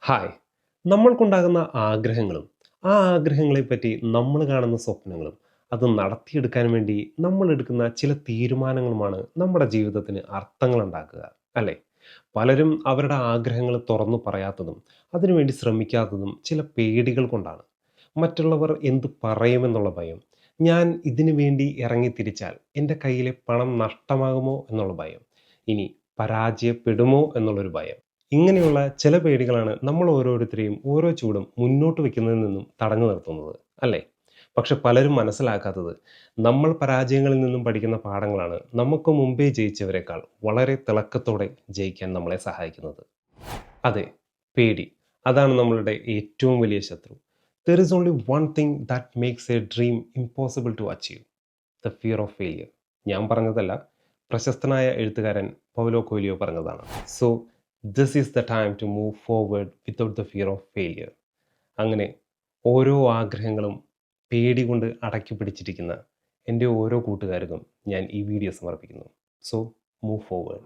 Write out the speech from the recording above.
Hi. നമ്മൾക്കുണ്ടാകുന്ന ആഗ്രഹങ്ങളും, ആ ആഗ്രഹങ്ങളെപ്പറ്റി നമ്മൾ കാണുന്ന സ്വപ്നങ്ങളും, അത് നടത്തിയെടുക്കാൻ വേണ്ടി നമ്മൾ എടുക്കുന്ന ചില തീരുമാനങ്ങളുമാണ് നമ്മുടെ ജീവിതത്തിന് അർത്ഥങ്ങളുണ്ടാക്കുക. അല്ലേ? പലരും അവരുടെ ആഗ്രഹങ്ങൾ തുറന്നു പറയാത്തതും, അതിനുവേണ്ടി ശ്രമിക്കാത്തതും ചില പേടികൾ കൊണ്ടാണ്. മറ്റുള്ളവർ എന്ത് പറയുമെന്നുള്ള ഭയം, ഞാൻ ഇതിനു വേണ്ടി ഇറങ്ങിത്തിരിച്ചാൽ എൻ്റെ കയ്യിലെ പണം നഷ്ടമാകുമോ എന്നുള്ള ഭയം, ഇനി പരാജയപ്പെടുമോ എന്നുള്ളൊരു ഭയം. ഇങ്ങനെയുള്ള ചില പേടികളാണ് നമ്മൾ ഓരോരുത്തരെയും ഓരോ ചൂടും മുന്നോട്ട് വെക്കുന്നതിൽ നിന്നും തടഞ്ഞു നിർത്തുന്നത്, അല്ലേ? പക്ഷെ പലരും മനസ്സിലാക്കാത്തത് നമ്മൾ പരാജയങ്ങളിൽ നിന്നും പഠിക്കുന്ന പാഠങ്ങളാണ് നമുക്ക് മുമ്പേ ജയിച്ചവരെക്കാൾ വളരെ തിളക്കത്തോടെ ജയിക്കാൻ നമ്മളെ സഹായിക്കുന്നത്. അതെ, പേടി. അതാണ് നമ്മളുടെ ഏറ്റവും വലിയ ശത്രു. There is only one thing that makes a dream impossible to achieve: the fear of failure. ഞാൻ പറഞ്ഞതല്ല, പ്രശസ്തനായ എഴുത്തുകാരൻ പൗലോ കൊയ്ലിയോ പറഞ്ഞതാണ്. So this is the time to move forward without the fear of failure. അങ്ങനെ ഓരോ ആഗ്രഹങ്ങളും പേടി കൊണ്ട് അടക്കി പിടിച്ചിരിക്കുന്ന എൻ്റെ ഓരോ കൂട്ടുകാർക്കും ഞാൻ ഈ വീഡിയോ സമർപ്പിക്കുന്നു. So move forward.